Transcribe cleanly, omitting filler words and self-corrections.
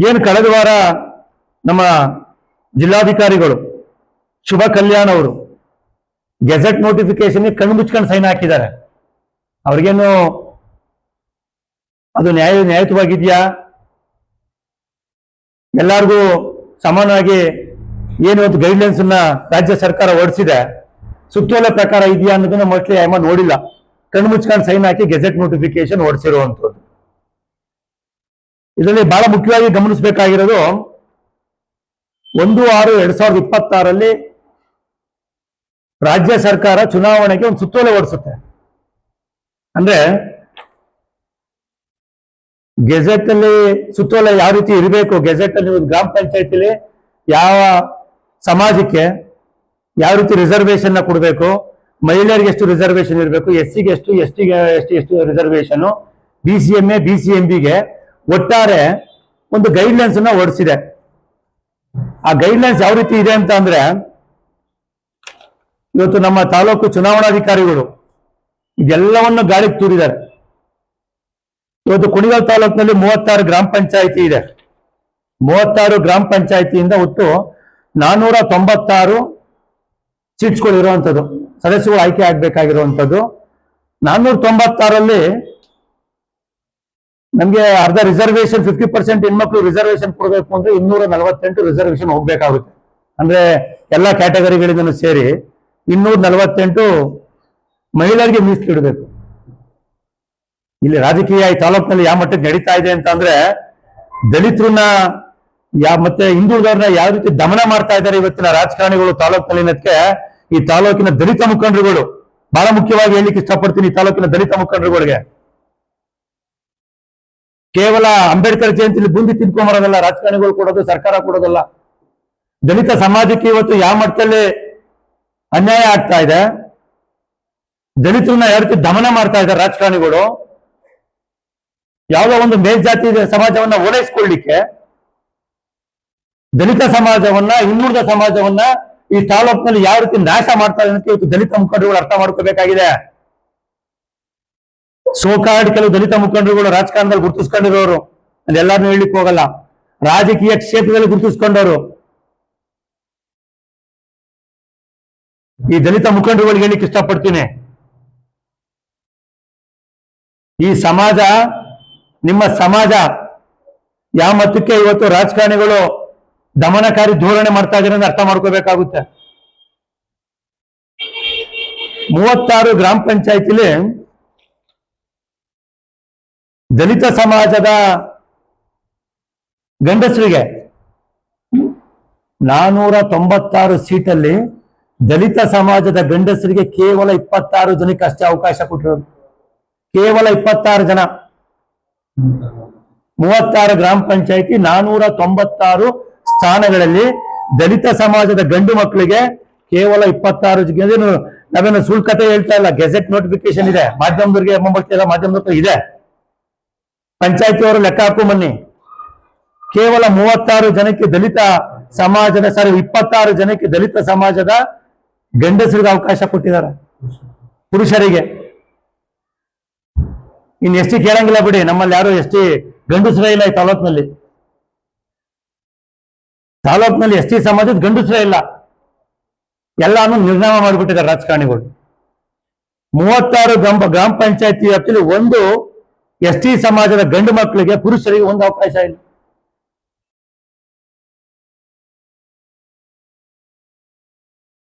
ಏನು ಕಳೆದ ವಾರ ನಮ್ಮ ಜಿಲ್ಲಾಧಿಕಾರಿಗಳು ಶುಭ ಕಲ್ಯಾಣ್ ಅವರು ಗೆಜೆಟ್ ನೋಟಿಫಿಕೇಶನ್ ಕಣ್ಣು ಮುಚ್ಕೊಂಡು ಸೈನ್ ಹಾಕಿದ್ದಾರೆ. ಅವ್ರಿಗೇನು ಅದು ನ್ಯಾಯಯುತವಾಗಿದೆಯಾ? ಎಲ್ಲರಿಗೂ ಸಮಾನವಾಗಿ ಏನು ಒಂದು ಗೈಡ್ಲೈನ್ಸ್ ಅನ್ನ ರಾಜ್ಯ ಸರ್ಕಾರ ಹೊರಡಿಸಿದೆ, ಸುತ್ತೋಲೆ ಪ್ರಕಾರ ಇದೆಯಾ ಅನ್ನೋದನ್ನ ಮೋಸ್ಟ್ಲಿ ಅಮ್ಮ ನೋಡಿಲ್ಲ. ಕಣ್ಣು ಮುಚ್ಕೊಂಡು ಸೈನ್ ಹಾಕಿ ಗೆಜೆಟ್ ನೋಟಿಫಿಕೇಶನ್ ಹೊರಡಿಸಿರುವಂಥದ್ದು. ಇದರಲ್ಲಿ ಬಹಳ ಮುಖ್ಯವಾಗಿ ಗಮನಿಸಬೇಕಾಗಿರೋದು 1/6/2026 ರಾಜ್ಯ ಸರ್ಕಾರ ಚುನಾವಣೆಗೆ ಒಂದು ಸುತ್ತೋಲೆ ಹೊರಡಿಸುತ್ತೆ. ಅಂದ್ರೆ ಗೆಜೆಟ್ ಅಲ್ಲಿ ಸುತ್ತೋಲೆ ಯಾವ ರೀತಿ ಇರಬೇಕು, ಗೆಜೆಟ್ ಅಲ್ಲಿ ಗ್ರಾಮ ಪಂಚಾಯತಿಲಿ ಯಾವ ಸಮಾಜಕ್ಕೆ ಯಾವ ರೀತಿ ರಿಸರ್ವೇಶನ್ ನ ಕೊಡಬೇಕು, ಮಹಿಳೆಯರಿಗೆ ಎಷ್ಟು ರಿಸರ್ವೇಶನ್ ಇರಬೇಕು, ಎಸ್ಸಿಗೆ ಎಷ್ಟು, ಎಷ್ಟು ರಿಸರ್ವೇಶನ್, BCMA BCMBಗೆ ಒಟ್ಟಾರೆ ಒಂದು ಗೈಡ್ಲೈನ್ಸ್ ಅನ್ನ ಹೊರಡಿಸಿದೆ. ಆ ಗೈಡ್ಲೈನ್ಸ್ ಯಾವ ರೀತಿ ಇದೆ ಅಂತ ಅಂದ್ರೆ, ಇವತ್ತು ನಮ್ಮ ತಾಲೂಕು ಚುನಾವಣಾಧಿಕಾರಿಗಳು ಇದೆಲ್ಲವನ್ನು ಗಾಳಿಗೆ ತೂರಿದ್ದಾರೆ. ಇವತ್ತು ಕುಣಿಗಲ್ ತಾಲೂಕಿನಲ್ಲಿ 36 ಗ್ರಾಮ ಪಂಚಾಯಿತಿ ಇದೆ. 36 ಗ್ರಾಮ ಪಂಚಾಯಿತಿಯಿಂದ ಒಟ್ಟು 496 ಸೀಟ್ಸ್ಗಳು ಇರುವಂಥದ್ದು, ಸದಸ್ಯಗಳು ಆಯ್ಕೆ ಆಗ್ಬೇಕಾಗಿರುವಂಥದ್ದು. 496ರಲ್ಲಿ ನಮ್ಗೆ ಅರ್ಧ ರಿಸರ್ವೇಶನ್ 50% ಹೆಣ್ಮಕ್ಳು ರಿಸರ್ವೇಶನ್ ಕೊಡಬೇಕು ಅಂದ್ರೆ 248 ರಿಸರ್ವೇಶನ್ ಹೋಗ್ಬೇಕಾಗುತ್ತೆ. ಅಂದ್ರೆ ಎಲ್ಲ ಕ್ಯಾಟಗರಿಗಳಿಗೂ ಸೇರಿ 248 ಮಹಿಳೆಯರಿಗೆ ಮೀಸಲಿಡಬೇಕು. ಇಲ್ಲಿ ರಾಜಕೀಯ ಈ ತಾಲೂಕಿನಲ್ಲಿ ಯಾವ ಮಟ್ಟಕ್ಕೆ ನಡೀತಾ ಇದೆ ಅಂತ ಅಂದ್ರೆ, ದಲಿತರನ್ನ ಮತ್ತೆ ಹಿಂದುಳಿದವ್ರನ್ನ ಯಾವ ರೀತಿ ದಮನ ಮಾಡ್ತಾ ಇದ್ದಾರೆ ಇವತ್ತಿನ ರಾಜಕಾರಣಿಗಳು ತಾಲೂಕಿನಲ್ಲಿನಕ್ಕೆ. ಈ ತಾಲೂಕಿನ ದಲಿತ ಮುಖಂಡರುಗಳು, ಬಹಳ ಮುಖ್ಯವಾಗಿ ಹೇಳಲಿಕ್ಕೆ ಇಷ್ಟಪಡ್ತೀನಿ ಈ ತಾಲೂಕಿನ ದಲಿತ ಮುಖಂಡರುಗಳಿಗೆ, ಕೇವಲ ಅಂಬೇಡ್ಕರ್ ಜಯಂತಿಲಿ ಬೂಂದಿ ತಿನ್ಕೊಂಬರೋದಲ್ಲ ರಾಜಕಾರಣಿಗಳು ಕೊಡೋದು, ಸರ್ಕಾರ ಕೊಡೋದಲ್ಲ. ದಲಿತ ಸಮಾಜಕ್ಕೆ ಇವತ್ತು ಯಾವ ಮಟ್ಟದಲ್ಲಿ ಅನ್ಯಾಯ ಆಗ್ತಾ ಇದೆ, ದಲಿತರನ್ನ ಯಾವ ರೀತಿ ದಮನ ಮಾಡ್ತಾ ಇದ್ದಾರೆ ರಾಜಕಾರಣಿಗಳು, ಯಾವುದೋ ಒಂದು ಮೇಲ್ಜಾತಿ ಸಮಾಜವನ್ನ ಓಲೈಸ್ಕೊಳ್ಳಿಕ್ಕೆ ದಲಿತ ಸಮಾಜವನ್ನ, ಹಿಂದುಳಿದ ಸಮಾಜವನ್ನ ಈ ತಾಲೂಕಿನಲ್ಲಿ ಯಾವ ರೀತಿ ನಾಶ ಮಾಡ್ತಾ ಇದೆ ಅಂತ ಇವತ್ತು ದಲಿತ ಮುಖಂಡರುಗಳು ಅರ್ಥ ಮಾಡ್ಕೋಬೇಕಾಗಿದೆ. ಸೋಕಾಡ್ ಕೆಲವು ದಲಿತ ಮುಖಂಡರುಗಳು ರಾಜಕಾರಣದಲ್ಲಿ ಗುರುತಿಸ್ಕೊಂಡಿರೋರು, ಅದೆಲ್ಲಾರನ್ನೂ ಹೇಳಲಿಕ್ಕೆ ಹೋಗಲ್ಲ, ರಾಜಕೀಯ ಕ್ಷೇತ್ರದಲ್ಲಿ ಗುರುತಿಸ್ಕೊಂಡವರು. ಈ ದಲಿತ ಮುಖಂಡರುಗಳಿಗೆ ಹೇಳಲಿಕ್ಕೆ ಇಷ್ಟಪಡ್ತೀನಿ, ಈ ಸಮಾಜ, ನಿಮ್ಮ ಸಮಾಜ ಯಾವ ಮಟ್ಟಕ್ಕೆ ಇವತ್ತು ರಾಜಕಾರಣಿಗಳು ದಮನಕಾರಿ ಧೋರಣೆ ಮಾಡ್ತಾ ಇದ್ದಾರೆ ಅಂತ ಅರ್ಥ ಮಾಡ್ಕೋಬೇಕಾಗುತ್ತೆ. 36 ಗ್ರಾಮ ಪಂಚಾಯತಿಲಿ ದಲಿತ ಸಮಾಜದ ಗಂಡಸರಿಗೆ 496 ಸೀಟಲ್ಲಿ ದಲಿತ ಸಮಾಜದ ಗಂಡಸರಿಗೆ ಕೇವಲ 26 ಜನಕ್ಕೆ ಅಷ್ಟೇ ಅವಕಾಶ ಕೊಟ್ಟಿರೋದು. ಕೇವಲ 26 ಜನ. 36 ಗ್ರಾಮ ಪಂಚಾಯತಿ 496 ಸ್ಥಾನಗಳಲ್ಲಿ ದಲಿತ ಸಮಾಜದ ಗಂಡು ಮಕ್ಕಳಿಗೆ ಕೇವಲ 26 ಜನ. ನಾವೇನು ಸುಳ್ಳು ಕತೆ ಹೇಳ್ತಾ ಇಲ್ಲ, ಗೆಜೆಟ್ ನೋಟಿಫಿಕೇಶನ್ ಇದೆ, ಮಾಧ್ಯಮದವರಿಗೆ ಮಾಧ್ಯಮದ ಇದೆ, ಪಂಚಾಯತಿ ಅವರು ಲೆಕ್ಕ ಹಾಕು ಬನ್ನಿ. ಕೇವಲ 36 ಜನಕ್ಕೆ ದಲಿತ ಸಮಾಜದ 26 ಜನಕ್ಕೆ ದಲಿತ ಸಮಾಜದ ಗಂಡಸರಿಗೆ ಅವಕಾಶ ಕೊಟ್ಟಿದ್ದಾರೆ, ಪುರುಷರಿಗೆ. ಇನ್ನು ಎಸ್ಟಿ ಕೇಳಂಗಿಲ್ಲ ಬಿಡಿ, ನಮ್ಮಲ್ಲಿ ಯಾರು ಎಸ್ಟಿ ಗಂಡಸರೇ ಇಲ್ಲ ಈ ತಾಲೂಕಿನಲ್ಲಿ. ಎಸ್ಟಿ ಸಮಾಜದ ಗಂಡಸರೇ ಇಲ್ಲ, ಎಲ್ಲಾನು ನಿರ್ನಾಮ ಮಾಡಿಬಿಟ್ಟಿದ್ದಾರೆ ರಾಜಕಾರಣಿಗಳು. 36 ಗ್ರಾಮ ಪಂಚಾಯತಿ ವ್ಯಾಪ್ತಿಯಲ್ಲಿ ಒಂದು ಎಸ್ಟಿ ಸಮಾಜದ ಗಂಡು ಮಕ್ಕಳಿಗೆ, ಪುರುಷರಿಗೆ ಒಂದು ಅವಕಾಶ ಇಲ್ಲ.